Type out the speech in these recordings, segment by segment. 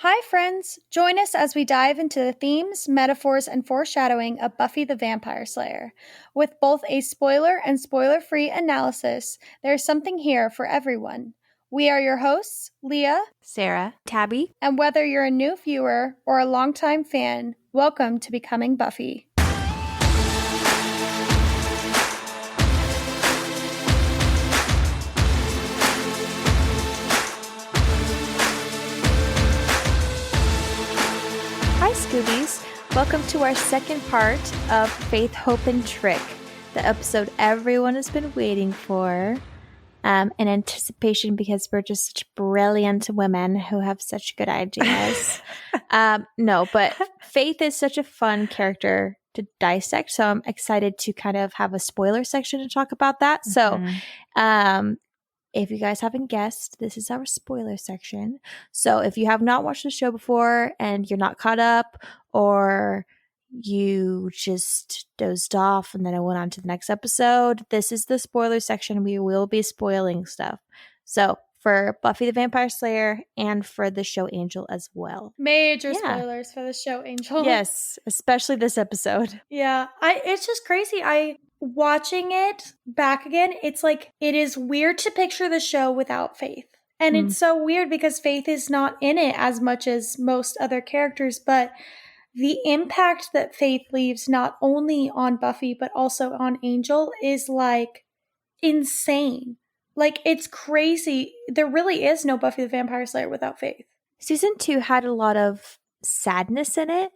Hi, friends! Join us as we dive into the themes, metaphors, and foreshadowing of Buffy the Vampire Slayer. With both a spoiler and spoiler free analysis, there's something here for everyone. We are your hosts, Leah, Sarah, Tabby, and whether you're a new viewer or a longtime fan, welcome to Becoming Buffy. Hi Scoobies! Welcome to our second part of Faith, Hope, and Trick, the episode everyone has been waiting for in anticipation because we're just such brilliant women who have such good ideas. But Faith is such a fun character to dissect, so I'm excited to kind of have a spoiler section to talk about that. So if you guys haven't guessed, this is our spoiler section. So if you have not watched the show before and you're not caught up, or you just dozed off and then I went on to the next episode, this is the spoiler section. We will be spoiling stuff. So for Buffy the Vampire Slayer and for the show Angel as well. Major spoilers for the show Angel. Yes, especially this episode. Yeah, it's just crazy. Watching it back again, it's like it is weird to picture the show without Faith. And it's so weird because Faith is not in it as much as most other characters, but the impact that Faith leaves not only on Buffy but also on Angel is like insane. Like, it's crazy. There really is no Buffy the Vampire Slayer without Faith. Season 2 had a lot of sadness in it.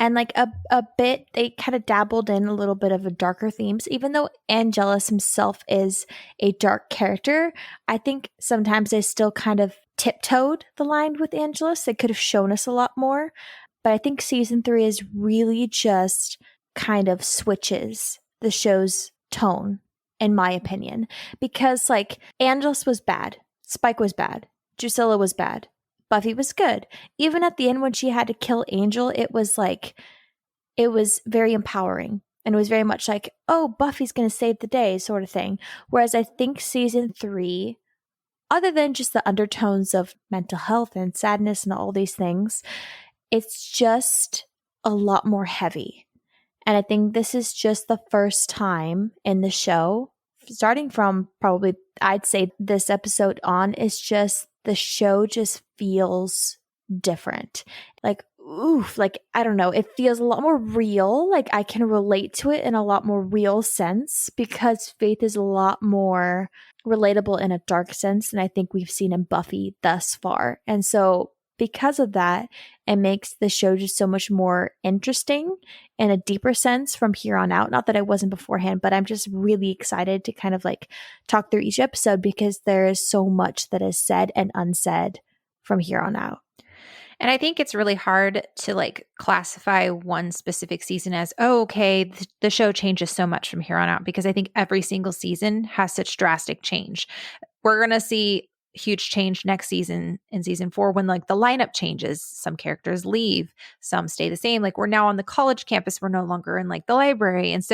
And like a bit, they kind of dabbled in a little bit of a darker themes. Even though Angelus himself is a dark character, I think sometimes they still kind of tiptoed the line with Angelus. They could have shown us a lot more. But I think season 3 is really just kind of switches the show's tone, in my opinion. Because like Angelus was bad. Spike was bad. Drusilla was bad. Buffy was good. Even at the end when she had to kill Angel, it was very empowering. And it was very much like, oh, Buffy's going to save the day sort of thing. Whereas I think season 3, other than just the undertones of mental health and sadness and all these things, it's just a lot more heavy. And I think this is just the first time in the show, starting from probably, I'd say this episode on, is just the show just feels different. Like, oof, like, I don't know. It feels a lot more real. Like, I can relate to it in a lot more real sense because Faith is a lot more relatable in a dark sense than I think we've seen in Buffy thus far. And so because of that, it makes the show just so much more interesting in a deeper sense from here on out. Not that I wasn't beforehand, but I'm just really excited to kind of like talk through each episode because there is so much that is said and unsaid from here on out. And I think it's really hard to like classify one specific season as, oh, okay, the show changes so much from here on out, because I think every single season has such drastic change. We're going to see huge change next season in season 4 when like the lineup changes. Some characters leave, some stay the same. Like we're now on the college campus. We're no longer in like the library. And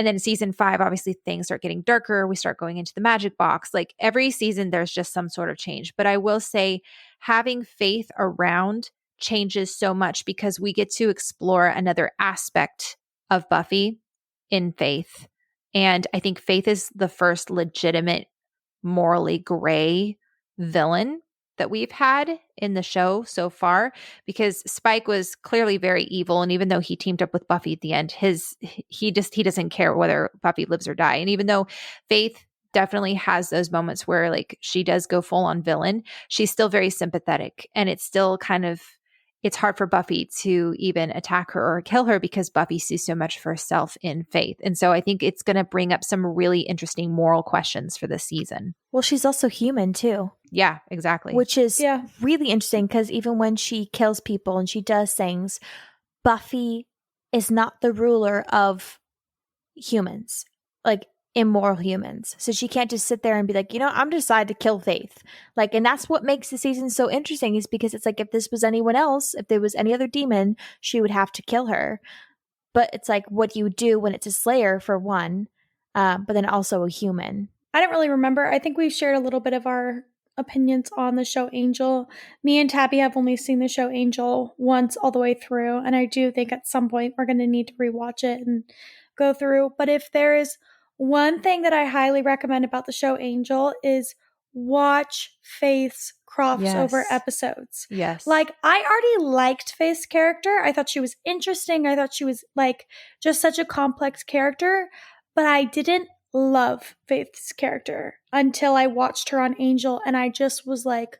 then in season 5, obviously things start getting darker. We start going into the magic box. Like every season, there's just some sort of change. But I will say having Faith around changes so much because we get to explore another aspect of Buffy in Faith. And I think Faith is the first legitimate morally gray villain that we've had in the show so far, because Spike was clearly very evil, and even though he teamed up with Buffy at the end, he doesn't care whether Buffy lives or die. And even though Faith definitely has those moments where like she does go full on villain, she's still very sympathetic, and it's still kind of, it's hard for Buffy to even attack her or kill her because Buffy sees so much for herself in Faith. And so I think it's going to bring up some really interesting moral questions for this season. Well, she's also human too. Yeah, exactly. Which is really interesting because even when she kills people and she does things, Buffy is not the ruler of humans. Like, immoral humans. So she can't just sit there and be like, I'm decided to kill Faith. Like, and that's what makes the season so interesting, is because it's like, if this was anyone else, if there was any other demon, she would have to kill her. But it's like, what do you do when it's a slayer, for one, but then also a human? I don't really remember. I think we've shared a little bit of our opinions on the show Angel. Me and Tabby have only seen the show Angel once all the way through, and I do think at some point we're going to need to rewatch it and go through. But if there is one thing that I highly recommend about the show Angel is watch Faith's crossover episodes. Yes. Like, I already liked Faith's character. I thought she was interesting. I thought she was like just such a complex character, but I didn't love Faith's character until I watched her on Angel, and I just was like,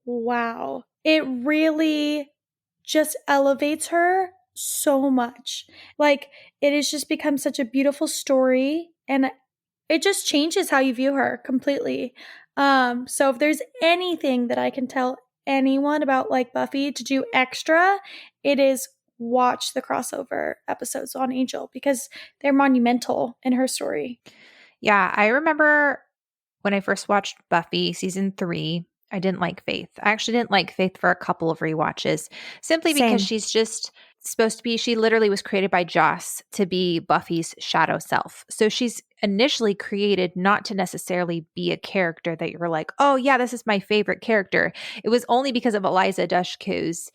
wow. It really just elevates her so much. Like, it has just become such a beautiful story, and it just changes how you view her completely. So if there's anything that I can tell anyone about like Buffy to do extra, it is watch the crossover episodes on Angel because they're monumental in her story. Yeah, I remember when I first watched Buffy season 3, I didn't like Faith. I actually didn't like Faith for a couple of rewatches, simply because Same. she's just supposed to be, she literally was created by Joss to be Buffy's shadow self. So she's initially created not to necessarily be a character that you're like, oh yeah, this is my favorite character. It was only because of Eliza Dushku's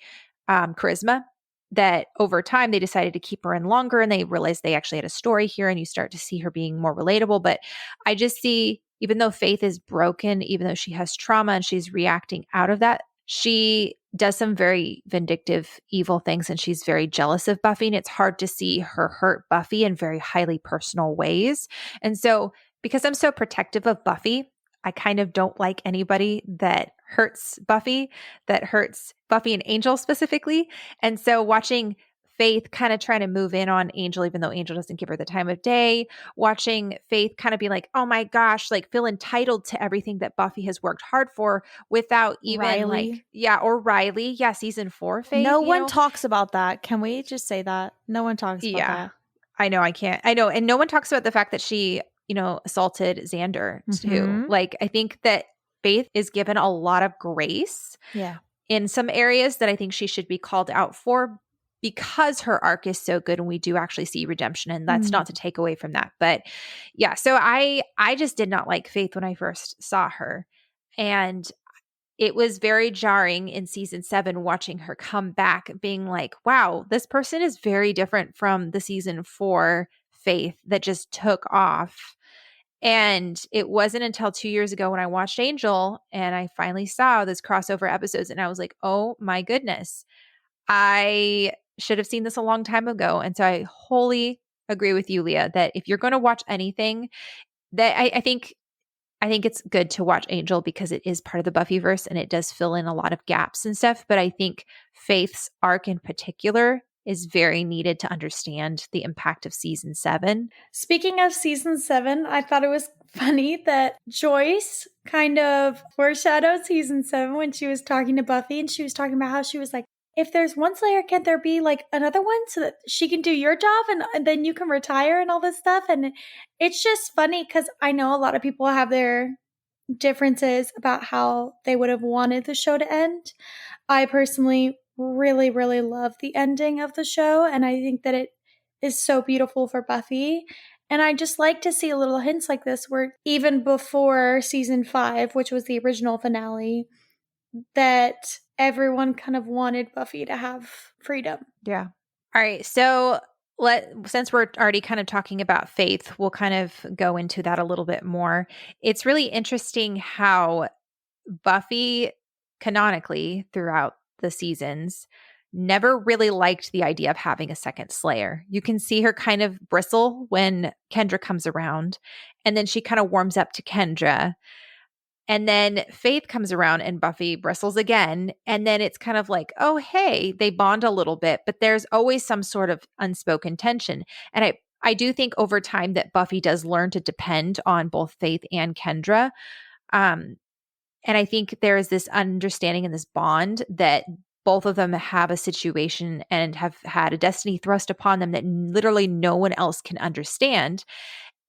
charisma that over time they decided to keep her in longer, and they realized they actually had a story here, and you start to see her being more relatable. But I just see, even though Faith is broken, even though she has trauma and she's reacting out of that, she does some very vindictive, evil things, and she's very jealous of Buffy. And it's hard to see her hurt Buffy in very highly personal ways. And so, because I'm so protective of Buffy, I kind of don't like anybody that hurts Buffy and Angel specifically. And so watching Faith kind of trying to move in on Angel, even though Angel doesn't give her the time of day, watching Faith kind of be like, oh my gosh, like feel entitled to everything that Buffy has worked hard for without even Riley. or Riley. Yeah, season 4 Faith. No one talks about that. Can we just say that? No one talks about that. I know, I can't. I know. And no one talks about the fact that she, assaulted Xander too. Like, I think that Faith is given a lot of grace in some areas that I think she should be called out for, because her arc is so good and we do actually see redemption, and that's not to take away from that. But yeah, so I just did not like Faith when I first saw her. And it was very jarring in season 7 watching her come back being like, wow, this person is very different from the season 4 Faith that just took off. And it wasn't until 2 years ago when I watched Angel and I finally saw those crossover episodes, and I was like, oh my goodness, I should have seen this a long time ago. And so I wholly agree with you, Leah, that if you're going to watch anything, that I think it's good to watch Angel because it is part of the Buffyverse and it does fill in a lot of gaps and stuff. But I think Faith's arc in particular is very needed to understand the impact of season 7. Speaking of season 7, I thought it was funny that Joyce kind of foreshadowed season 7 when she was talking to Buffy, and she was talking about how she was like, if there's one Slayer, can't there be like another one so that she can do your job and then you can retire and all this stuff? And it's just funny because I know a lot of people have their differences about how they would have wanted the show to end. I personally really, really love the ending of the show, and I think that it is so beautiful for Buffy. And I just like to see little hints like this where even before season 5, which was the original finale, that everyone kind of wanted Buffy to have freedom. Yeah. All right. So since we're already kind of talking about Faith, we'll kind of go into that a little bit more. It's really interesting how Buffy canonically throughout the seasons never really liked the idea of having a second Slayer. You can see her kind of bristle when Kendra comes around, and then she kind of warms up to Kendra. And then Faith comes around and Buffy bristles again. And then it's kind of like, oh, hey, they bond a little bit, but there's always some sort of unspoken tension. And I do think over time that Buffy does learn to depend on both Faith and Kendra. And I think there is this understanding and this bond that both of them have a situation and have had a destiny thrust upon them that literally no one else can understand.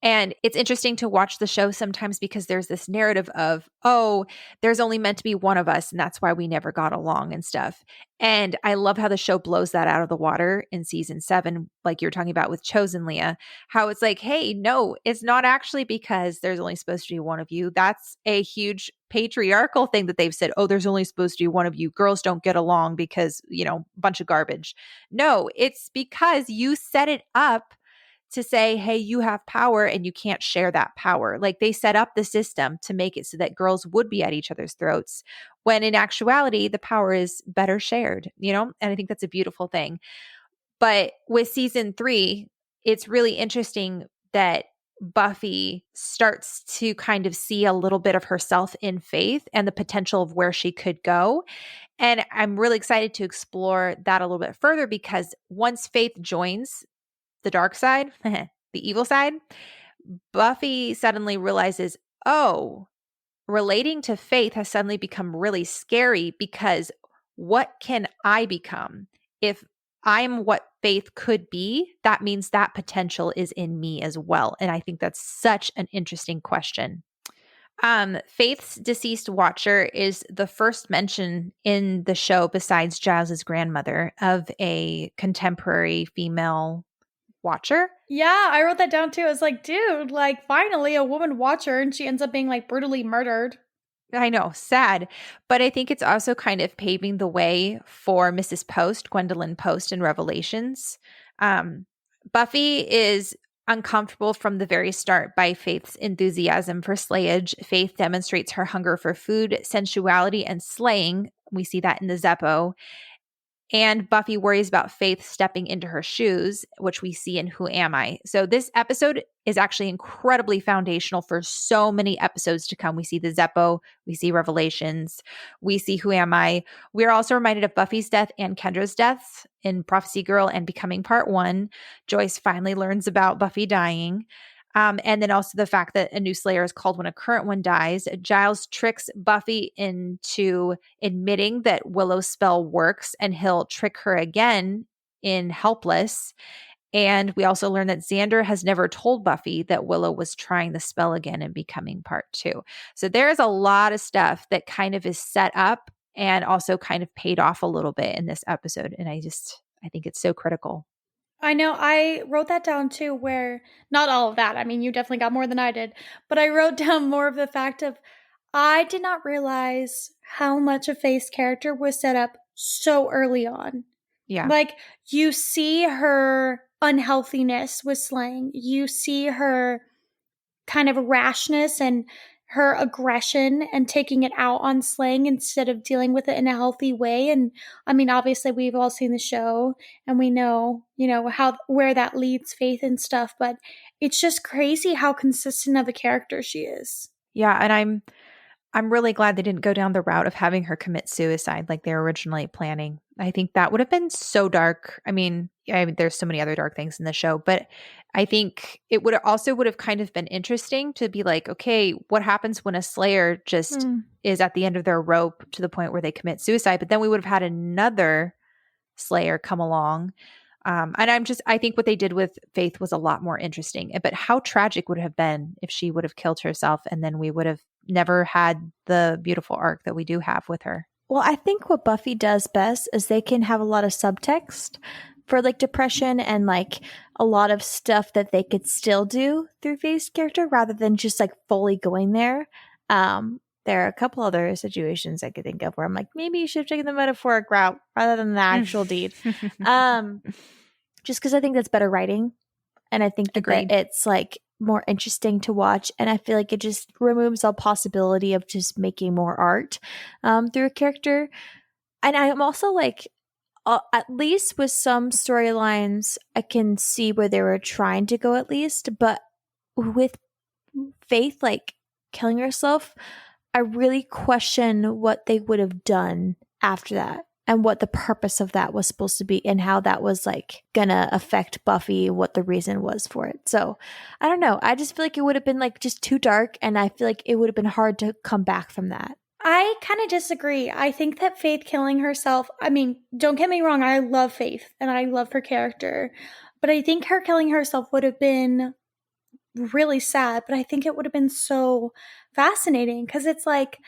And it's interesting to watch the show sometimes because there's this narrative of, oh, there's only meant to be one of us, and that's why we never got along and stuff. And I love how the show blows that out of the water in season 7, like you're talking about with Chosen, Leah, how it's like, hey, no, it's not actually because there's only supposed to be one of you. That's a huge patriarchal thing that they've said, oh, there's only supposed to be one of you. Girls don't get along because, bunch of garbage. No, it's because you set it up to say, hey, you have power and you can't share that power. Like they set up the system to make it so that girls would be at each other's throats, when in actuality, the power is better shared, And I think that's a beautiful thing. But with season 3, it's really interesting that Buffy starts to kind of see a little bit of herself in Faith and the potential of where she could go. And I'm really excited to explore that a little bit further, because once Faith joins the dark side, the evil side, Buffy suddenly realizes, oh, relating to Faith has suddenly become really scary, because what can I become? If I'm what Faith could be, that means that potential is in me as well. And I think that's such an interesting question. Faith's deceased watcher is the first mention in the show, besides Giles's grandmother, of a contemporary female watcher. Yeah, I wrote that down too. I was like, dude, like finally a woman watcher, and she ends up being like brutally murdered. I know, sad. But I think it's also kind of paving the way for Mrs. Post, Gwendolyn Post in Revelations. Buffy is uncomfortable from the very start by Faith's enthusiasm for slayage. Faith demonstrates her hunger for food, sensuality, and slaying. We see that in the Zeppo. And Buffy worries about Faith stepping into her shoes, which we see in Who Am I? So this episode is actually incredibly foundational for so many episodes to come. We see the Zeppo, we see Revelations, we see Who Am I? We are also reminded of Buffy's death and Kendra's deaths in Prophecy Girl and Becoming Part 1. Joyce finally learns about Buffy dying. And then also the fact that a new Slayer is called when a current one dies. Giles tricks Buffy into admitting that Willow's spell works, and he'll trick her again in Helpless. And we also learn that Xander has never told Buffy that Willow was trying the spell again in Becoming Part 2. So there's a lot of stuff that kind of is set up and also kind of paid off a little bit in this episode. And I think it's so critical. I know, I wrote that down too, where not all of that. I mean, you definitely got more than I did, but I wrote down more of the fact of I did not realize how much of Faith's character was set up so early on. Yeah. Like, you see her unhealthiness with slaying, you see her kind of rashness and her aggression and taking it out on slaying instead of dealing with it in a healthy way. And I mean, obviously we've all seen the show and we know, where that leads Faith and stuff, but it's just crazy how consistent of a character she is. Yeah, and I'm really glad they didn't go down the route of having her commit suicide like they were originally planning. I think that would have been so dark. I mean, there's so many other dark things in the show, but I think it would have kind of been interesting to be like, okay, what happens when a Slayer just is at the end of their rope to the point where they commit suicide? But then we would have had another Slayer come along. And I think what they did with Faith was a lot more interesting. But how tragic would it have been if she would have killed herself, and then we would have never had the beautiful arc that we do have with her. Well, I think what Buffy does best is they can have a lot of subtext for like depression and like a lot of stuff that they could still do through Faith's character rather than just like fully going there. There are a couple other situations I could think of where I'm like, maybe you should have taken the metaphoric route rather than the actual deed. Just because I think that's better writing. And I think that it's like more interesting to watch. And I feel like it just removes all possibility of just making more art through a character. And I'm also like, at least with some storylines, I can see where they were trying to go at least. But with Faith, like killing herself, I really question what they would have done after that and what the purpose of that was supposed to be and how that was like gonna affect Buffy, what the reason was for it. So I don't know. I just feel like it would have been like just too dark, and I feel like it would have been hard to come back from that. I kind of disagree. I think that Faith killing herself, I mean, don't get me wrong, I love Faith and I love her character, but I think her killing herself would have been really sad, but I think it would have been so fascinating because it's like,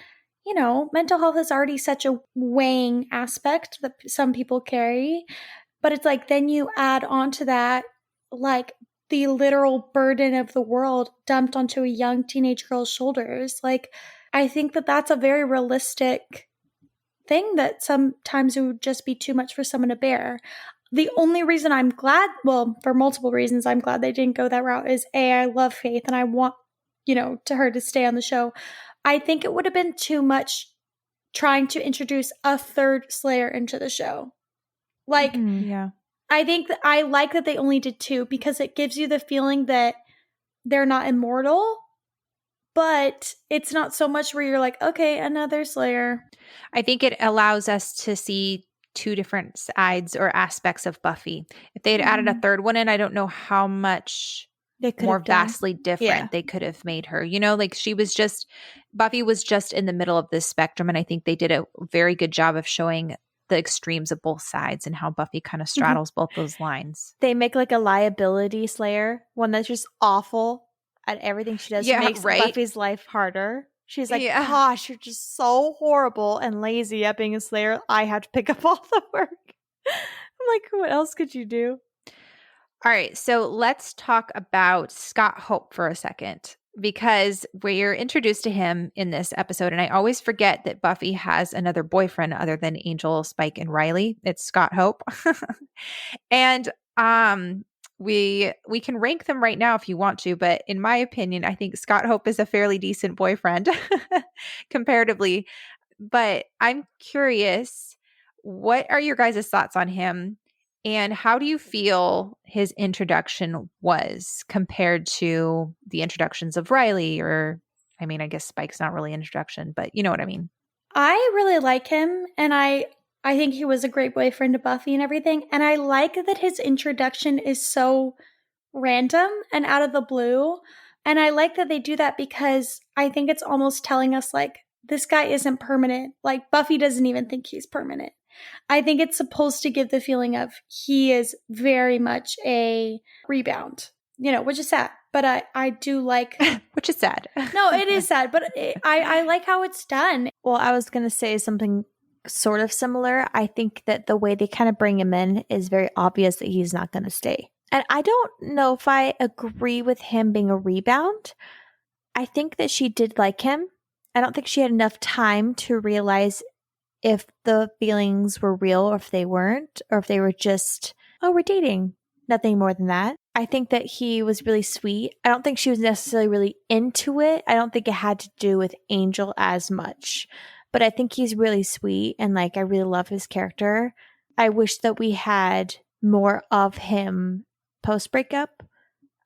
you know, mental health is already such a weighing aspect that some people carry, but it's like then you add onto that like the literal burden of the world dumped onto a young teenage girl's shoulders. Like, I think that that's a very realistic thing that sometimes it would just be too much for someone to bear. The only reason I'm glad, well, for multiple reasons, I'm glad they didn't go that route is A, I love Faith and I want, you know, to her to stay on the show. I think it would have been too much trying to introduce a third Slayer into the show. Like, Yeah. I think that I like that they only did 2 because it gives you the feeling that they're not immortal, but it's not so much where you're like, okay, another Slayer. I think it allows us to see 2 different sides or aspects of Buffy. If they had added a third one in, I don't know how much They could more have done. vastly different Yeah. they could have made her. You know, like Buffy was just in the middle of this spectrum, and I think they did a very good job of showing the extremes of both sides and how Buffy kind of straddles both those lines. They make like a liability Slayer, one that's just awful at everything she does. Yeah, Makes right? Buffy's life harder. She's like, Yeah. gosh, you're just so horrible and lazy at being a Slayer. I have to pick up all the work. I'm like, what else could you do? All right, so let's talk about Scott Hope for a second, because we're introduced to him in this episode, and I always forget that Buffy has another boyfriend other than Angel, Spike, and Riley. It's Scott Hope. And we can rank them right now if you want to, but in my opinion, I think Scott Hope is a fairly decent boyfriend comparatively. But I'm curious, what are your guys' thoughts on him? And how do you feel his introduction was compared to the introductions of Riley? Or, I mean, I guess Spike's not really an introduction, but you know what I mean. I really like him, and I think he was a great boyfriend to Buffy and everything. And I like that his introduction is so random and out of the blue. And I like that they do that because I think it's almost telling us like this guy isn't permanent. Like Buffy doesn't even think he's permanent. I think it's supposed to give the feeling of he is very much a rebound, you know, which is sad. But I do like Which is sad. No, it is sad, but I like how it's done. Well, I was going to say something sort of similar. I think that the way they kind of bring him in is very obvious that he's not going to stay. And I don't know if I agree with him being a rebound. I think that she did like him. I don't think she had enough time to realize if the feelings were real or if they weren't, or if they were just, oh, we're dating. Nothing more than that. I think that he was really sweet. I don't think she was necessarily really into it. I don't think it had to do with Angel as much. But I think he's really sweet and like I really love his character. I wish that we had more of him post breakup.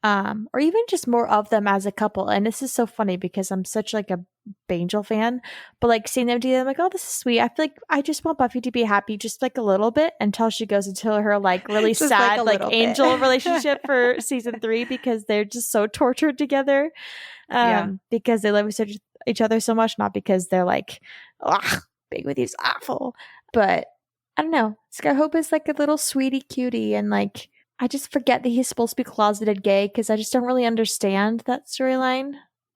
Or even just more of them as a couple. And this is so funny because I'm such like a Angel fan, but like seeing them together, I'm like, oh, this is sweet. I feel like I just want Buffy to be happy just like a little bit until she goes into her like really sad like Angel relationship for season 3 because they're just so tortured together. Because they love each other so much, not because they're like, being with you is awful. But I don't know. Scott Hope is like a little sweetie cutie and like I just forget that he's supposed to be closeted gay because I just don't really understand that storyline.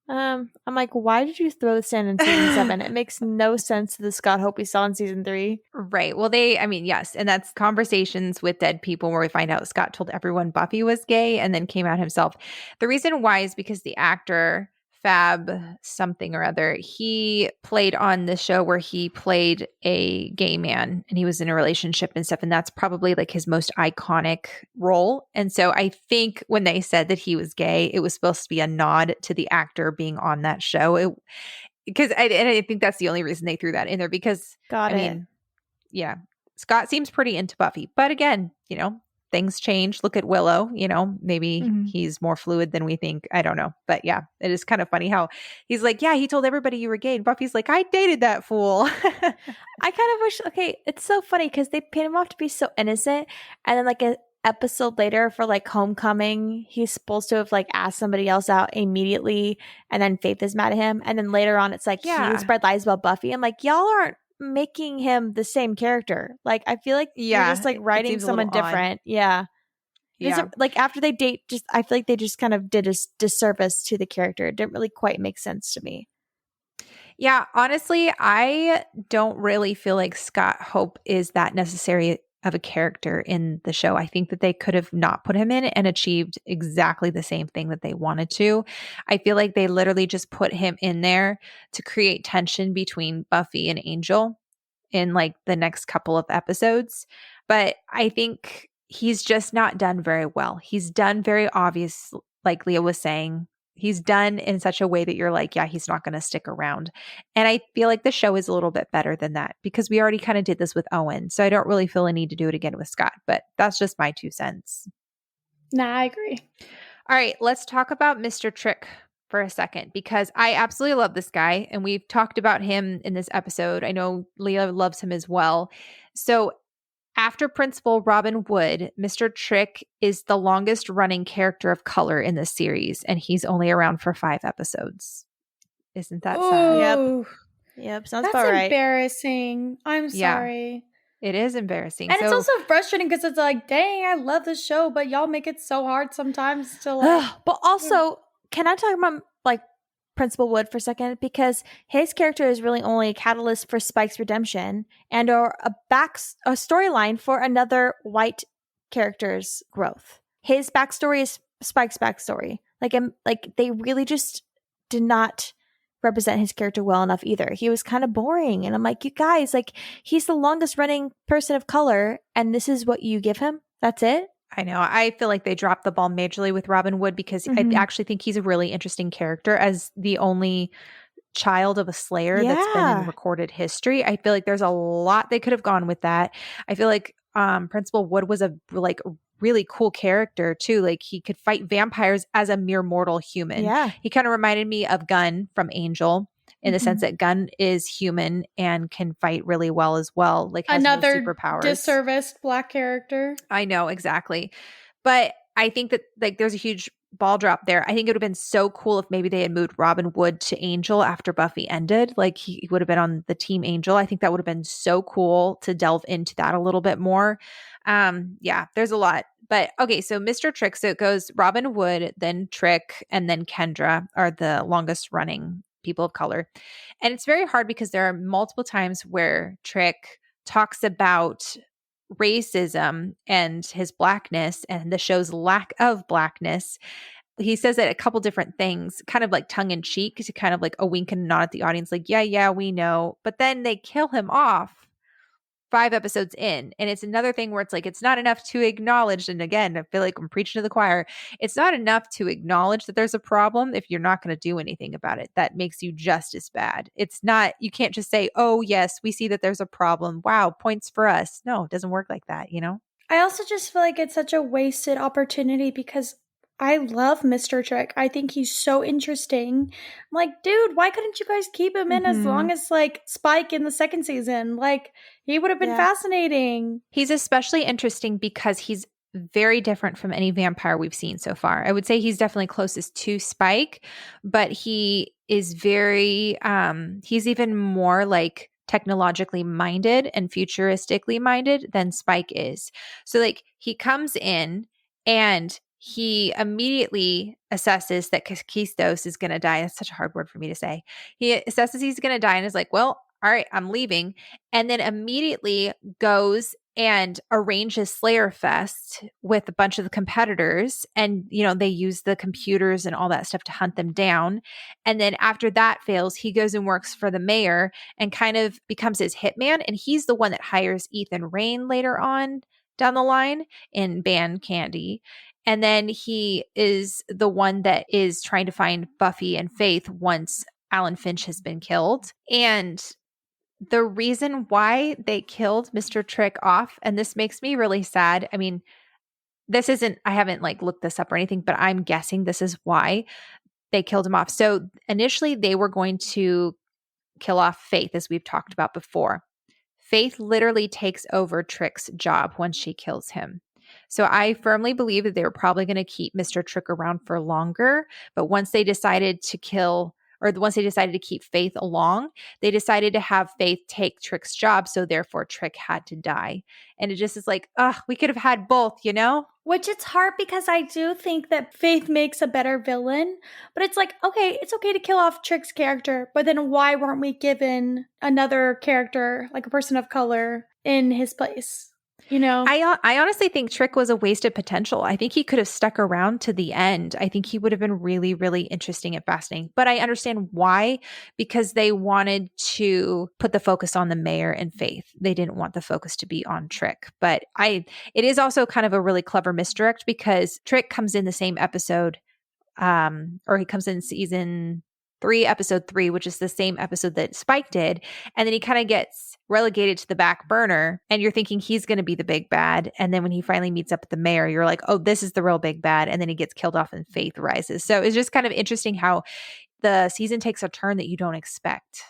I'm like, why did you throw this in season 7? It makes no sense to the Scott Hope we saw in season 3. Right. Well, yes. And that's Conversations with Dead People where we find out Scott told everyone Buffy was gay and then came out himself. The reason why is because the actor Fab something or other, he played on the show where he played a gay man and he was in a relationship and stuff. And that's probably like his most iconic role. And so I think when they said that he was gay, it was supposed to be a nod to the actor being on that show. I think that's the only reason they threw that in there because yeah, Scott seems pretty into Buffy. But again, you know, things change. Look at Willow, you know, maybe he's more fluid than we think. I don't know. But yeah, it is kind of funny how he's like, yeah, he told everybody you were gay. And Buffy's like, I dated that fool. I kind of wish, it's so funny because they paint him off to be so innocent. And then like an episode later for like Homecoming, he's supposed to have like asked somebody else out immediately. And then Faith is mad at him. And then later on, it's like, he spread lies about Buffy. I'm like, y'all aren't making him the same character. Like I feel like you're just like writing someone different. Yeah. Yeah. Like after they date, I feel like they just kind of did a disservice to the character. It didn't really quite make sense to me. Yeah, honestly, I don't really feel like Scott Hope is that necessary of a character in the show. I think that they could have not put him in and achieved exactly the same thing that they wanted to. I feel like they literally just put him in there to create tension between Buffy and Angel in like the next couple of episodes. But I think he's just not done very well. He's done very obvious, like Leah was saying. He's done in such a way that you're like, yeah, he's not going to stick around. And I feel like the show is a little bit better than that because we already kind of did this with Owen. So I don't really feel a need to do it again with Scott, but that's just my 2 cents. Nah, I agree. All right, let's talk about Mr. Trick for a second because I absolutely love this guy and we've talked about him in this episode. I know Leah loves him as well. So after Principal Robin Wood, Mr. Trick is the longest running character of color in this series, and he's only around for 5 episodes. Isn't that sad? Ooh, Yep. Sounds that's about right. embarrassing. I'm Yeah. sorry. It is embarrassing. And it's also frustrating because it's like, dang, I love this show, but y'all make it so hard sometimes to like. But also, can I talk about like Principal Wood for a second? Because his character is really only a catalyst for Spike's redemption and or a storyline for another white character's growth. His backstory is Spike's backstory. Like they really just did not represent his character well enough either. He was kind of boring. And I'm like, you guys, like he's the longest running person of color and this is what you give him? That's it? I know. I feel like they dropped the ball majorly with Robin Wood because I actually think he's a really interesting character as the only child of a Slayer that's been in recorded history. I feel like there's a lot they could have gone with that. I feel like Principal Wood was a like really cool character too. Like he could fight vampires as a mere mortal human. Yeah. He kind of reminded me of Gunn from Angel in the sense that Gunn is human and can fight really well as well. Like has Another no superpowers. disserviced Black character. I know, exactly. But I think that like there's a huge ball drop there. I think it would have been so cool if maybe they had moved Robin Wood to Angel after Buffy ended. Like he would have been on the team Angel. I think that would have been so cool to delve into that a little bit more. Yeah, there's a lot. But okay, so Mr. Trick, so it goes Robin Wood, then Trick, and then Kendra are the longest running people of color. And it's very hard because there are multiple times where Trick talks about racism and his blackness and the show's lack of blackness. He says it a couple different things, kind of like tongue in cheek, to kind of like a wink and a nod at the audience, like, yeah, we know. But then they kill him off 5 episodes in. And it's another thing where it's like, it's not enough to acknowledge. And again, I feel like I'm preaching to the choir. It's not enough to acknowledge that there's a problem if you're not going to do anything about it. That makes you just as bad. It's not, you can't just say, oh, yes, we see that there's a problem. Wow, points for us. No, it doesn't work like that, you know? I also just feel like it's such a wasted opportunity because I love Mr. Trick. I think he's so interesting. I'm like, dude, why couldn't you guys keep him in as long as like Spike in the 2nd season? Like, he would have been fascinating. He's especially interesting because he's very different from any vampire we've seen so far. I would say he's definitely closest to Spike, but he is very, he's even more like technologically minded and futuristically minded than Spike is. So like he comes in and he immediately assesses that Kistos is going to die. That's such a hard word for me to say. He assesses he's going to die and is like, well, all right, I'm leaving. And then immediately goes and arranges Slayer Fest with a bunch of the competitors. And, you know, they use the computers and all that stuff to hunt them down. And then after that fails, he goes and works for the mayor and kind of becomes his hitman. And he's the one that hires Ethan Rayne later on down the line in Band Candy. And then he is the one that is trying to find Buffy and Faith once Alan Finch has been killed. And the reason why they killed Mr. Trick off, and this makes me really sad. I mean, this isn't, I haven't like looked this up or anything, but I'm guessing this is why they killed him off. So initially they were going to kill off Faith, as we've talked about before. Faith literally takes over Trick's job once she kills him. So I firmly believe that they were probably going to keep Mr. Trick around for longer. But once they decided to kill or once they decided to keep Faith along, they decided to have Faith take Trick's job. So therefore Trick had to die. And it just is like, we could have had both, you know? Which it's hard because I do think that Faith makes a better villain, but it's like, okay, it's okay to kill off Trick's character, but then why weren't we given another character, like a person of color, in his place? You know? I honestly think Trick was a wasted potential. I think he could have stuck around to the end. I think he would have been really, really interesting and fascinating. But I understand why, because they wanted to put the focus on the mayor and Faith. They didn't want the focus to be on Trick. But it is also kind of a really clever misdirect because Trick comes in the same episode, or he comes in season 3, episode 3, which is the same episode that Spike did. And then he kind of gets relegated to the back burner and you're thinking he's going to be the big bad. And then when he finally meets up with the mayor, you're like, oh, this is the real big bad. And then he gets killed off and Faith rises. So it's just kind of interesting how the season takes a turn that you don't expect.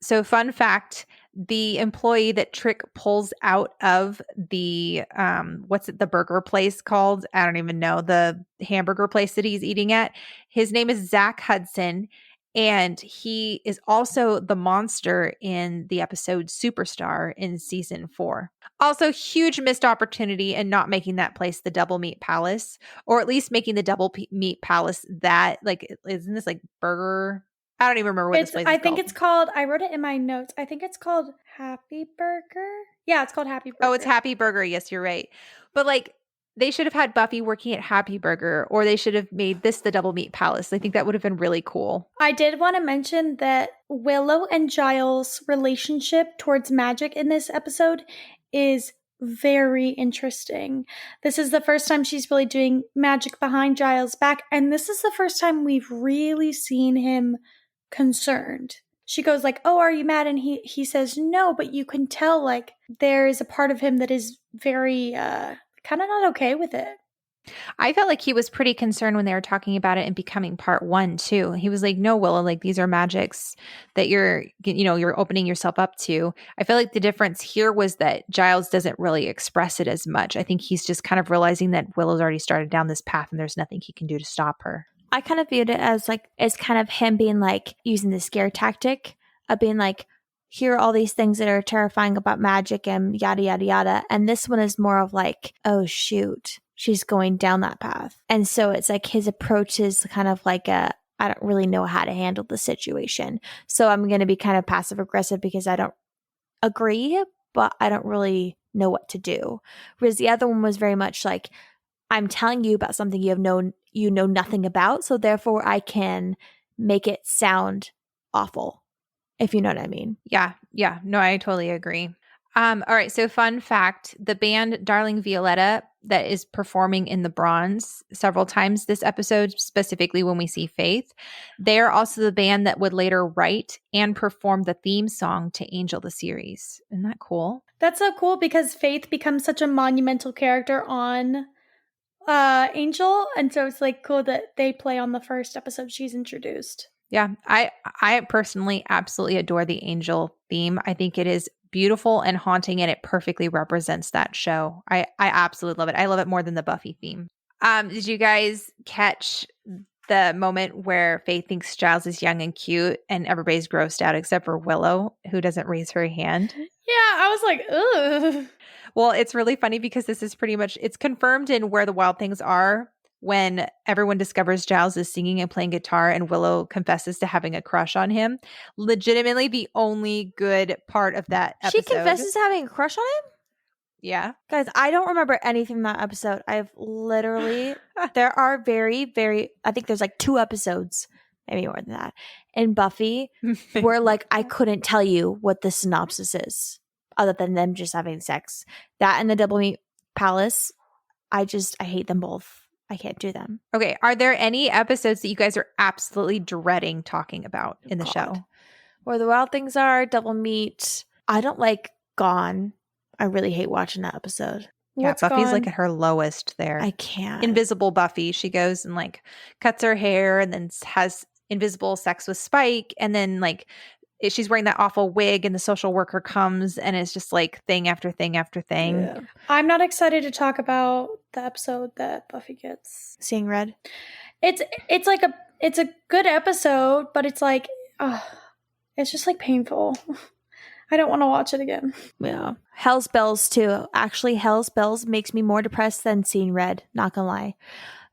So fun fact, the employee that Trick pulls out of the, the burger place called? I don't even know, the hamburger place that he's eating at. His name is Zach Hudson. And he is also the monster in the episode Superstar in season 4. Also, huge missed opportunity in not making that place the Double Meat Palace, or at least making the Double Meat Palace that, like, isn't this like burger? I don't even remember what this place is called. I think it's called, I wrote it in my notes. I think it's called Happy Burger. Yeah, it's called Happy Burger. Oh, it's Happy Burger. Yes, you're right. But like, they should have had Buffy working at Happy Burger, or they should have made this the Double Meat Palace. I think that would have been really cool. I did want to mention that Willow and Giles' relationship towards magic in this episode is very interesting. This is the first time she's really doing magic behind Giles' back, and this is the first time we've really seen him concerned. She goes like, oh, are you mad? And he says no, but you can tell like there is a part of him that is very kind of not okay with it. I felt like he was pretty concerned when they were talking about it and becoming part 1 too. He was like, no, Willow, like these are magics that you're opening yourself up to. I feel like the difference here was that Giles doesn't really express it as much. I think he's just kind of realizing that Willow's already started down this path and there's nothing he can do to stop her. I kind of viewed it as kind of him being like using the scare tactic of being like, here are all these things that are terrifying about magic and yada, yada, yada. And this one is more of like, oh, shoot, she's going down that path. And so it's like his approach is kind of like I don't really know how to handle the situation. So I'm going to be kind of passive aggressive because I don't agree, but I don't really know what to do. Whereas the other one was very much like, I'm telling you about something you know nothing about. So therefore I can make it sound awful. If you know what I mean. Yeah. No, I totally agree. All right. So fun fact, the band Darling Violetta that is performing in the Bronze several times this episode, specifically when we see Faith, they're also the band that would later write and perform the theme song to Angel the series. Isn't that cool? That's so cool because Faith becomes such a monumental character on Angel. And so it's like cool that they play on the first episode she's introduced. Yeah, I personally absolutely adore the Angel theme. I think it is beautiful and haunting, and it perfectly represents that show. I absolutely love it. I love it more than the Buffy theme. Did you guys catch the moment where Faith thinks Giles is young and cute, and everybody's grossed out except for Willow, who doesn't raise her hand? Yeah, I was like, ugh. Well, it's really funny because this is pretty much, it's confirmed in Where the Wild Things Are, when everyone discovers Giles is singing and playing guitar and Willow confesses to having a crush on him. Legitimately the only good part of that episode. She confesses to having a crush on him? Yeah. Guys, I don't remember anything from that episode. I've literally, there are very, very, I think there's like 2 episodes, maybe more than that, in Buffy where like I couldn't tell you what the synopsis is other than them just having sex. That and the Double Meat Palace, I hate them both. I can't do them. Okay. Are there any episodes that you guys are absolutely dreading talking about in the show? Where the Wild Things Are, Double Meat. I don't like Gone. I really hate watching that episode. Yeah, What's Buffy's Gone? like at her lowest there. I can't. Invisible Buffy. She goes and like cuts her hair and then has invisible sex with Spike. And then like she's wearing that awful wig and the social worker comes and it's just like thing after thing after thing. Yeah. I'm not excited to talk about the episode that Buffy gets. Seeing Red. It's it's a good episode, but it's like, it's just like painful. I don't want to watch it again. Yeah. Hell's Bells too. Actually, Hell's Bells makes me more depressed than Seeing Red, not gonna lie.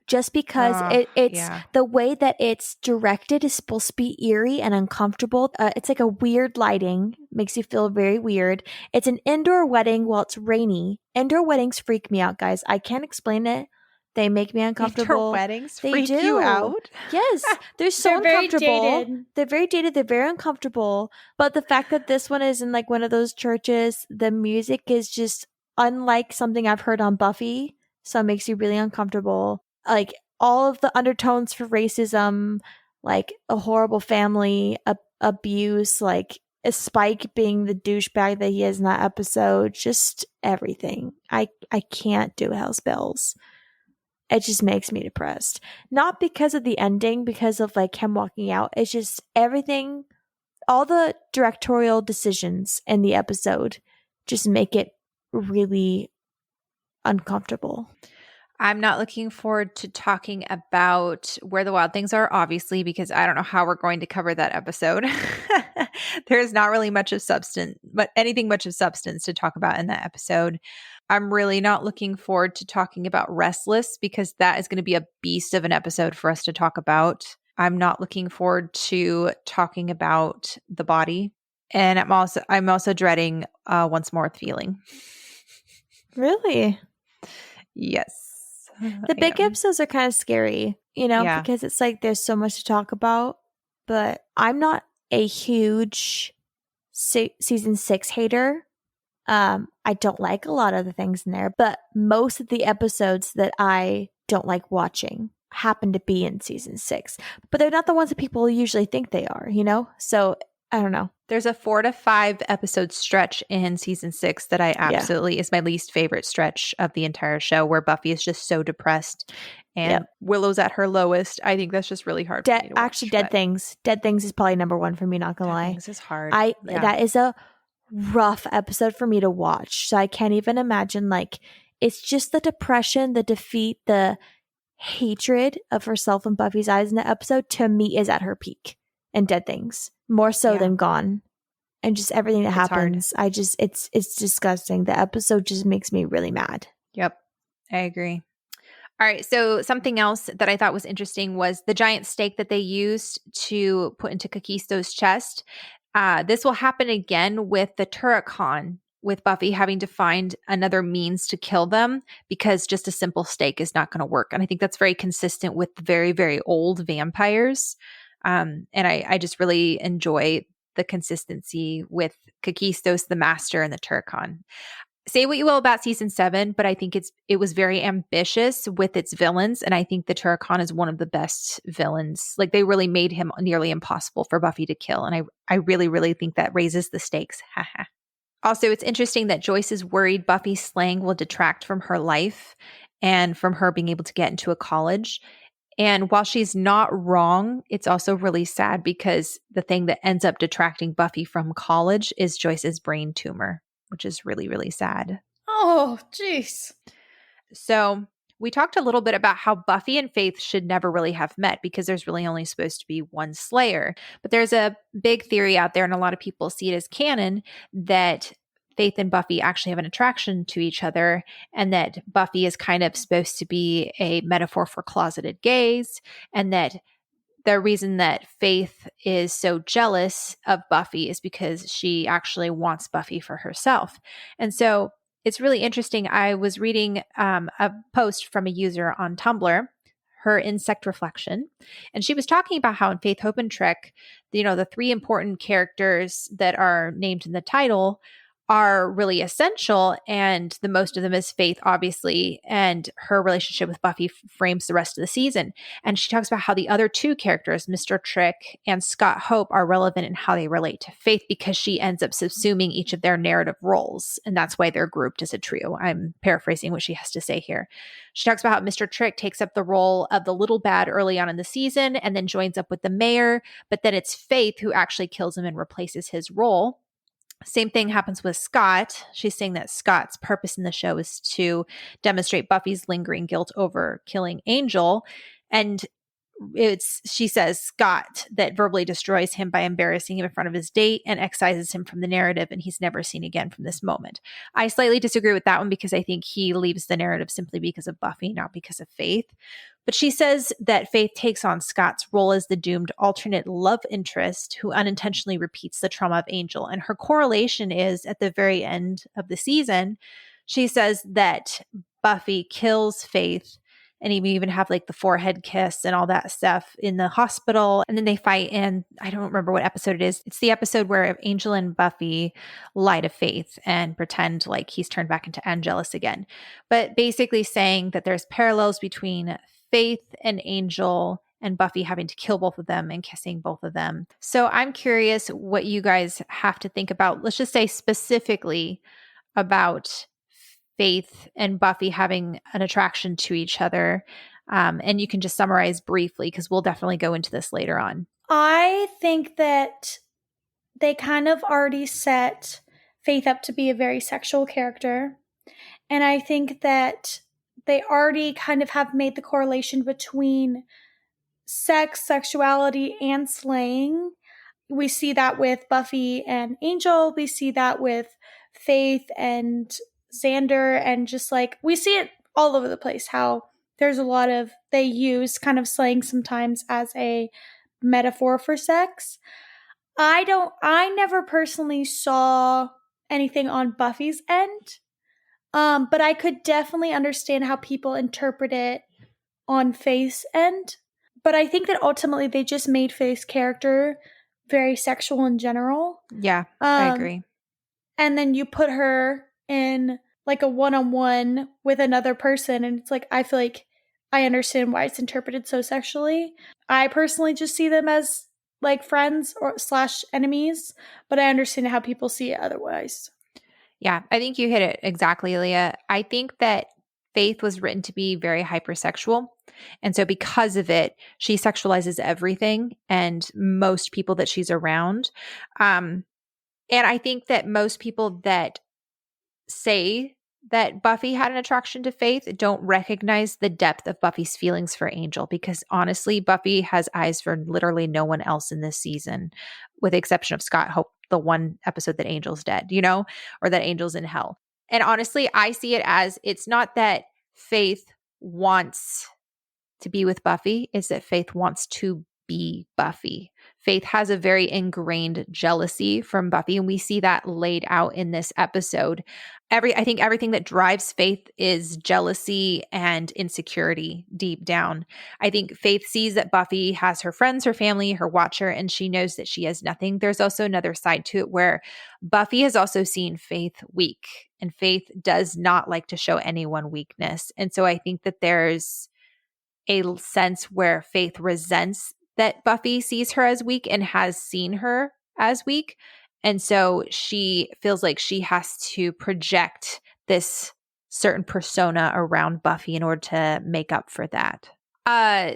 Just because it's the way that it's directed is supposed to be eerie and uncomfortable. It's like a weird lighting, makes you feel very weird. It's an indoor wedding while it's rainy. Indoor weddings freak me out, guys. I can't explain it. They make me uncomfortable. Indoor weddings they freak do. you out? Yes. They're so uncomfortable. They're very dated. They're very uncomfortable. But the fact that this one is in like one of those churches, the music is just unlike something I've heard on Buffy. So it makes you really uncomfortable. Like all of the undertones for racism, like a horrible family abuse, like a Spike being the douchebag that he is in that episode, just everything. I can't do Hell's Bells. It just makes me depressed. Not because of the ending, because of like him walking out. It's just everything, all the directorial decisions in the episode just make it really uncomfortable. I'm not looking forward to talking about Where the Wild Things Are, obviously, because I don't know how we're going to cover that episode. There's not really much of substance, but anything much of substance to talk about in that episode. I'm really not looking forward to talking about Restless because that is going to be a beast of an episode for us to talk about. I'm not looking forward to talking about The Body. And I'm also dreading Once More with Feeling. Really? Yes. The big episodes are kind of scary, because it's like there's so much to talk about. But I'm not a huge season 6 hater. I don't like a lot of the things in there, but most of the episodes that I don't like watching happen to be in season 6. But they're not the ones that people usually think they are, So I don't know. There's a 4 to 5 episode stretch in season 6 that I absolutely is my least favorite stretch of the entire show, where Buffy is just so depressed and Willow's at her lowest. I think that's just really hard for me to watch. Actually, Dead Things is probably number 1 for me, not gonna lie. Things is hard. That is a rough episode for me to watch. So I can't even imagine, like, it's just the depression, the defeat, the hatred of herself in Buffy's eyes in the episode, to me, is at her peak in Dead Things. More so than Gone. And just everything that happens. Hard. It's disgusting. The episode just makes me really mad. Yep. I agree. All right. So something else that I thought was interesting was the giant stake that they used to put into Kakisto's chest. This will happen again with the Turrican, with Buffy having to find another means to kill them because just a simple stake is not going to work. And I think that's very consistent with very, very old vampires. And I just really enjoy the consistency with Kakistos, the Master, and the Turrican. Say what you will about season 7, but I think it was very ambitious with its villains, and I think the Turrican is one of the best villains. Like, they really made him nearly impossible for Buffy to kill, and I really, really think that raises the stakes. Also, it's interesting that Joyce is worried Buffy's slaying will detract from her life and from her being able to get into a college. And while she's not wrong, it's also really sad because the thing that ends up detracting Buffy from college is Joyce's brain tumor, which is really, really sad. Oh, jeez. So we talked a little bit about how Buffy and Faith should never really have met because there's really only supposed to be one Slayer. But there's a big theory out there, and a lot of people see it as canon, that Faith and Buffy actually have an attraction to each other, and that Buffy is kind of supposed to be a metaphor for closeted gays, and that the reason that Faith is so jealous of Buffy is because she actually wants Buffy for herself. And so it's really interesting. I was reading a post from a user on Tumblr, her insect reflection, and she was talking about how in Faith, Hope, and Trick, the 3 important characters that are named in the title are really essential, and the most of them is Faith, obviously, and her relationship with Buffy frames the rest of the season. And she talks about how the other 2 characters, Mr. Trick and Scott Hope, are relevant in how they relate to Faith because she ends up subsuming each of their narrative roles, and that's why they're grouped as a trio. I'm paraphrasing what she has to say here. She talks about how Mr. Trick takes up the role of the little bad early on in the season and then joins up with the mayor, but then it's Faith who actually kills him and replaces his role. Same thing happens with Scott. She's saying that Scott's purpose in the show is to demonstrate Buffy's lingering guilt over killing Angel. And she says Scott that verbally destroys him by embarrassing him in front of his date and excises him from the narrative, and he's never seen again from this moment. I slightly disagree with that one because I think he leaves the narrative simply because of Buffy, not because of Faith. But she says that Faith takes on Scott's role as the doomed alternate love interest who unintentionally repeats the trauma of Angel. And her correlation is at the very end of the season, she says that Buffy kills Faith, and you even have like the forehead kiss and all that stuff in the hospital. And then they fight, and I don't remember what episode it is. It's the episode where Angel and Buffy lie to Faith and pretend like he's turned back into Angelus again. But basically saying that there's parallels between Faith and Angel and Buffy having to kill both of them and kissing both of them. So I'm curious what you guys have to think about. Let's just say specifically about Faith and Buffy having an attraction to each other. And you can just summarize briefly because we'll definitely go into this later on. I think that they kind of already set Faith up to be a very sexual character. And I think that they already kind of have made the correlation between sex, sexuality, and slaying. We see that with Buffy and Angel. We see that with Faith and Xander, and just like we see it all over the place, how there's a lot of, they use kind of slaying sometimes as a metaphor for sex. I never personally saw anything on Buffy's end, but I could definitely understand how people interpret it on Faith's end. But I think that ultimately they just made Faith's character very sexual in general. Yeah, I agree. And then you put her in like a one-on-one with another person, and it's like, I feel like I understand why it's interpreted so sexually. I personally just see them as like friends or / enemies, but I understand how people see it otherwise. Yeah, I think you hit it exactly, Leah. I think that Faith was written to be very hypersexual. And so because of it, she sexualizes everything and most people that she's around. And I think that most people that say that Buffy had an attraction to Faith don't recognize the depth of Buffy's feelings for Angel, because honestly, Buffy has eyes for literally no one else in this season, with the exception of Scott Hope, the one episode that Angel's dead, or that Angel's in hell. And honestly, I see it as, it's not that Faith wants to be with Buffy, it's that Faith wants to be Buffy. Faith has a very ingrained jealousy from Buffy, and we see that laid out in this episode. I think everything that drives Faith is jealousy and insecurity deep down. I think Faith sees that Buffy has her friends, her family, her watcher, and she knows that she has nothing. There's also another side to it where Buffy has also seen Faith weak, and Faith does not like to show anyone weakness. And so I think that there's a sense where Faith resents that Buffy sees her as weak and has seen her as weak. And so she feels like she has to project this certain persona around Buffy in order to make up for that.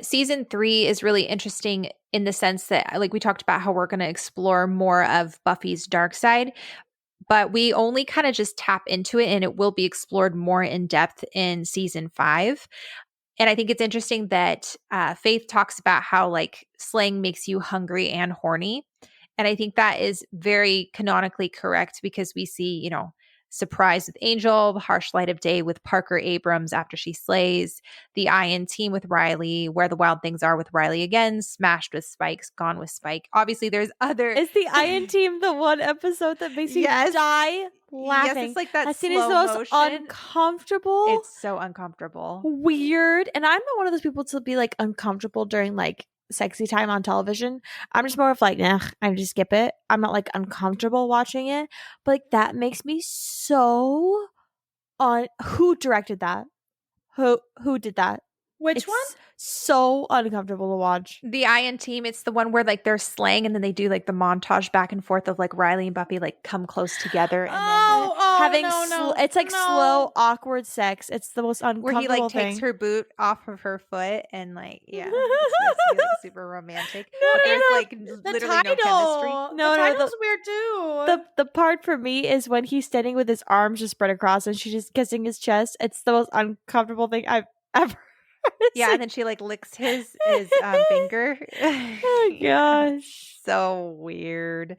Season 3 is really interesting in the sense that, like we talked about, how we're going to explore more of Buffy's dark side, but we only kind of just tap into it, and it will be explored more in depth in season 5. And I think it's interesting that Faith talks about how like slaying makes you hungry and horny. And I think that is very canonically correct, because we see, Surprise with Angel, Harsh Light of Day with Parker Abrams after she slays, the Iron Team with Riley, Where the Wild Things Are with Riley again, Smashed with Spike, Gone with Spike. Obviously, there's other. Is the Iron Team the one episode that makes you die laughing? Yes, it's like that. That scene is the most motion. Uncomfortable. It's so uncomfortable. Weird. And I'm not one of those people to be like uncomfortable during like sexy time on television. I'm just more of like, nah, I just skip it. I'm not like uncomfortable watching it. But like that makes me so who directed that? Who did that? Which one? So uncomfortable to watch. The Iron Team, it's the one where like they're slaying and then they do like the montage back and forth of like Riley and Buffy like come close together and having it's like slow awkward sex. It's the most uncomfortable where he like thing. takes her boot off of her foot and like it's supposed to be like super romantic. But there's like literally no chemistry. The title's weird too. The part for me is when he's standing with his arms just spread across and she's just kissing his chest. It's the most uncomfortable thing I've ever Yeah, and then she like licks his finger. Oh gosh. So weird.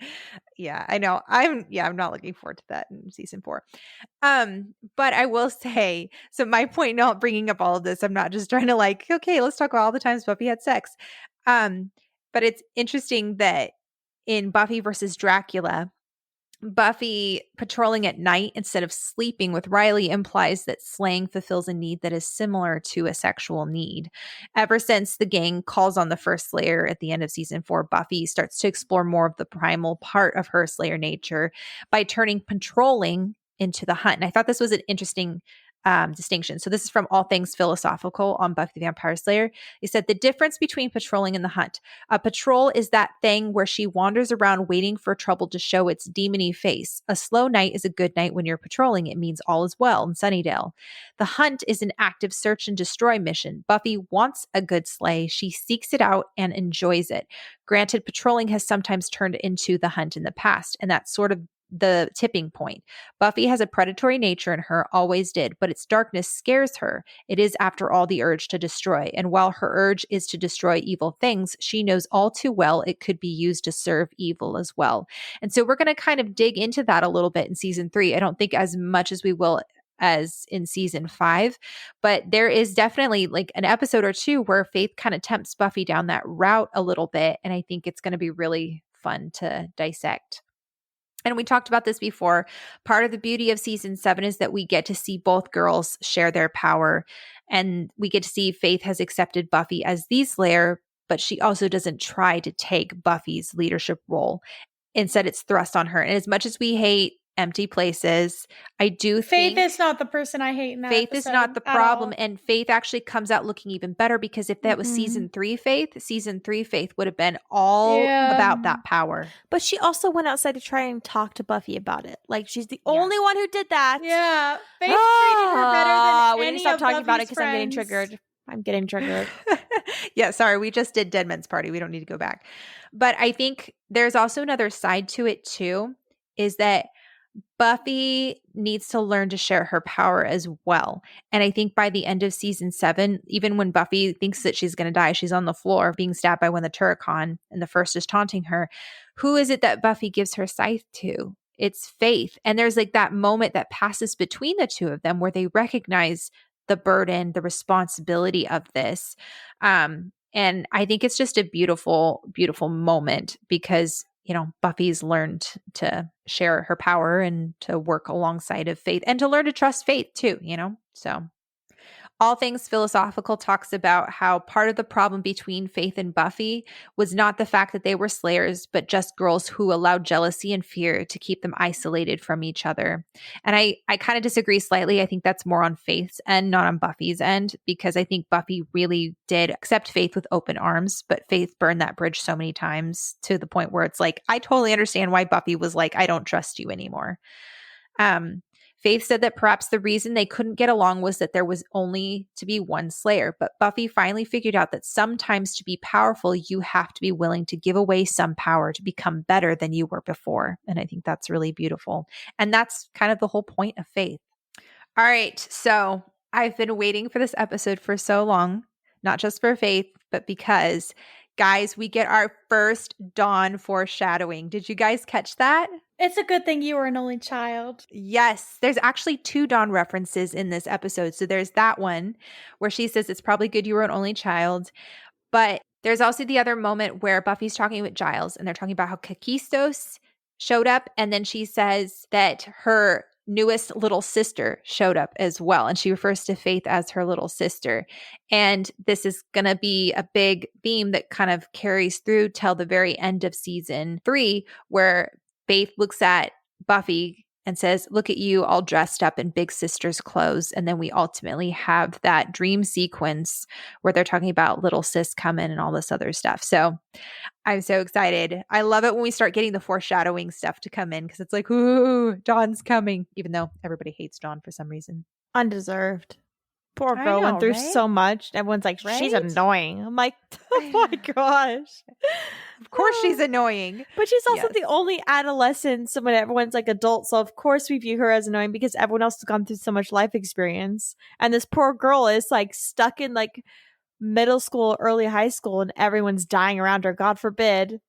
Yeah, I know. I'm not looking forward to that in season 4. But I will say, so my point not bringing up all of this, I'm not just trying to like, okay, let's talk about all the times Buffy had sex. But it's interesting that in Buffy versus Dracula, Buffy patrolling at night instead of sleeping with Riley implies that slaying fulfills a need that is similar to a sexual need. Ever since the gang calls on the first Slayer at the end of season 4, Buffy starts to explore more of the primal part of her Slayer nature by turning patrolling into the hunt. And I thought this was an interesting distinction. So this is from All Things Philosophical on Buffy the Vampire Slayer. They said the difference between patrolling and the hunt. A patrol is that thing where she wanders around waiting for trouble to show its demony face. A slow night is a good night when you're patrolling. It means all is well in Sunnydale. The hunt is an active search and destroy mission. Buffy wants a good slay. She seeks it out and enjoys it. Granted, patrolling has sometimes turned into the hunt in the past, and that's sort of the tipping point. Buffy has a predatory nature in her, always did, but its darkness scares her. It is, after all, the urge to destroy. And while her urge is to destroy evil things, she knows all too well it could be used to serve evil as well. And so we're going to kind of dig into that a little bit in season 3. I don't think as much as we will as in season 5, but there is definitely like an episode or two where Faith kind of tempts Buffy down that route a little bit. And I think it's going to be really fun to dissect. And we talked about this before. Part of the beauty of season 7 is that we get to see both girls share their power. And we get to see Faith has accepted Buffy as the Slayer, but she also doesn't try to take Buffy's leadership role. Instead, it's thrust on her. And as much as we hate empty places, I do think Faith is not the person I hate in that Faith is not the problem. And Faith actually comes out looking even better, because if that was season 3 Faith would have been all about that power. But she also went outside to try and talk to Buffy about it. Like, she's the only one who did that. Yeah. Faith treated her better than we any need to stop of talking about it Buffy's because I'm getting friends. triggered. I'm getting triggered. Yeah, sorry. We just did Dead Men's Party. We don't need to go back. But I think there's also another side to it too, is that Buffy needs to learn to share her power as well. And I think by the end of season 7, even when Buffy thinks that she's going to die, she's on the floor being stabbed by one of the Turrican, and the first is taunting her. Who is it that Buffy gives her scythe to? It's Faith. And there's like that moment that passes between the two of them where they recognize the burden, the responsibility of this. And I think it's just a beautiful, beautiful moment, because Buffy's learned to share her power and to work alongside of Faith, and to learn to trust Faith too, So All Things Philosophical talks about how part of the problem between Faith and Buffy was not the fact that they were slayers, but just girls who allowed jealousy and fear to keep them isolated from each other. And I kind of disagree slightly. I think that's more on Faith's end, not on Buffy's end, because I think Buffy really did accept Faith with open arms, but Faith burned that bridge so many times to the point where it's like, I totally understand why Buffy was like, I don't trust you anymore. Faith said that perhaps the reason they couldn't get along was that there was only to be one Slayer, but Buffy finally figured out that sometimes to be powerful, you have to be willing to give away some power to become better than you were before. And I think that's really beautiful. And that's kind of the whole point of Faith. All right, so I've been waiting for this episode for so long, not just for Faith, but because, guys, we get our first Dawn foreshadowing. Did you guys catch that? It's a good thing you were an only child. Yes. There's actually 2 Dawn references in this episode. So there's that one where she says it's probably good you were an only child. But there's also the other moment where Buffy's talking with Giles, and they're talking about how Kakistos showed up. And then she says that her newest little sister showed up as well. And she refers to Faith as her little sister. And this is going to be a big theme that kind of carries through till the very end of season 3, where Faith looks at Buffy and says, look at you all dressed up in big sister's clothes. And then we ultimately have that dream sequence where they're talking about little sis coming and all this other stuff. So I'm so excited. I love it when we start getting the foreshadowing stuff to come in, because it's like, ooh, Dawn's coming, even though everybody hates Dawn for some reason. Undeserved. Poor girl went through so much. Everyone's like, she's annoying. I'm like, oh my gosh. Of course she's annoying. But she's also Yes. the only adolescent when everyone's like adult. So of course we view her as annoying because everyone else has gone through so much life experience. And this poor girl is like stuck in like middle school, early high school, and everyone's dying around her. God forbid,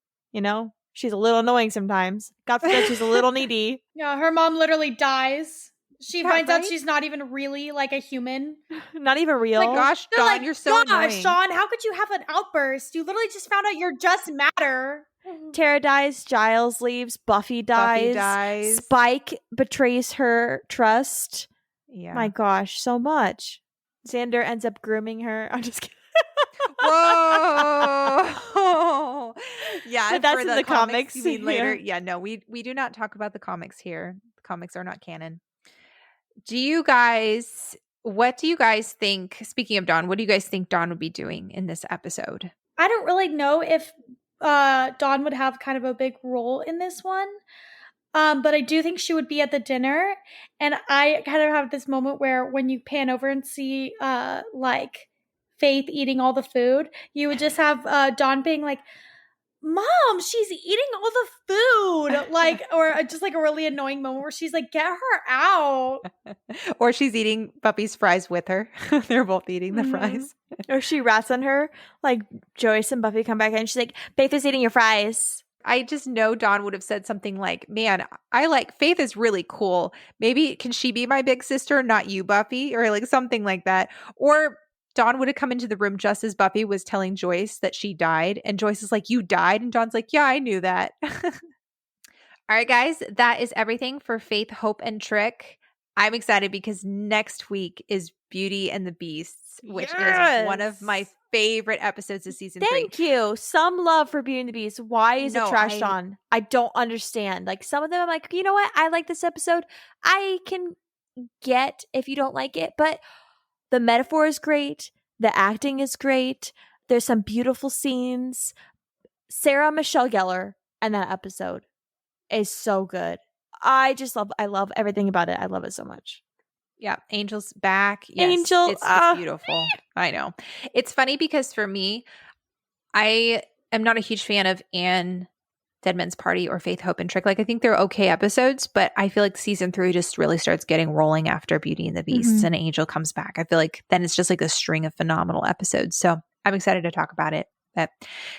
she's a little annoying sometimes. God forbid she's a little needy. Yeah, her mom literally dies. She finds out right? she's not even really like a human. Not even real. Like, gosh, They're Dawn, like, you're so gosh, annoying. Sean, how could you have an outburst? You literally just found out you're just matter. Tara dies, Giles leaves, Buffy dies. Spike betrays her trust. Yeah. My gosh, so much. Xander ends up grooming her. I'm just kidding. Whoa. Yeah, But that's for in the comics. You mean later? Yeah. Yeah, no, we do not talk about the comics here. The comics are not canon. What do you guys think? Speaking of Dawn, what do you guys think Dawn would be doing in this episode? I don't really know if Dawn would have kind of a big role in this one. But I do think she would be at the dinner. And I kind of have this moment where when you pan over and see like Faith eating all the food, you would just have Dawn being like, Mom, she's eating all the food. Like, or just like a really annoying moment where she's like, get her out. Or she's eating Buffy's fries with her. They're both eating the fries. Or she rats on her. Like Joyce and Buffy come back and she's like, Faith is eating your fries. I just know Dawn would have said something like, man, I like Faith is really cool. Maybe can she be my big sister, not you, Buffy? Or like something like that. Or Dawn would have come into the room just as Buffy was telling Joyce that she died. And Joyce is like, you died? And Dawn's like, yeah, I knew that. All right, guys, that is everything for Faith, Hope, and Trick. I'm excited because next week is Beauty and the Beasts, which is one of my favorite episodes of season 3. Thank you. Some love for Beauty and the Beast. Why is it trashed on? I don't understand. Like some of them I'm like, you know what? I like this episode. I can get if you don't like it, but the metaphor is great. The acting is great. There's some beautiful scenes. Sarah Michelle Gellar and that episode is so good. I love everything about it. I love it so much. Yeah, Angel's back. Yes, Angel, it's beautiful. I know. It's funny because for me, I am not a huge fan of Anne, Dead Man's Party, or Faith, Hope, and Trick. Like, I think they're okay episodes, but I feel like season 3 just really starts getting rolling after Beauty and the Beasts and Angel comes back. I feel like then it's just like a string of phenomenal episodes. So I'm excited to talk about it. But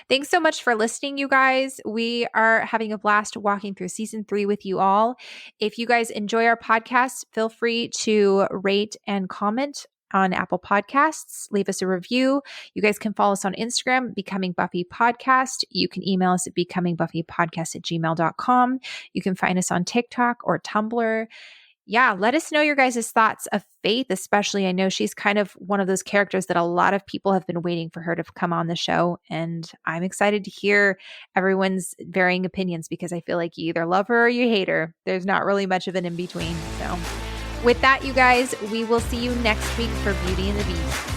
thanks so much for listening, you guys. We are having a blast walking through season 3 with you all. If you guys enjoy our podcast, feel free to rate and comment on Apple Podcasts. Leave us a review. You guys can follow us on Instagram, Becoming Buffy Podcast. You can email us at becomingbuffypodcast@gmail.com. You can find us on TikTok or Tumblr. Yeah, let us know your guys' thoughts of Faith, especially. I know she's kind of one of those characters that a lot of people have been waiting for her to come on the show. And I'm excited to hear everyone's varying opinions because I feel like you either love her or you hate her. There's not really much of an in-between. So with that, you guys, we will see you next week for Beauty and the Beast.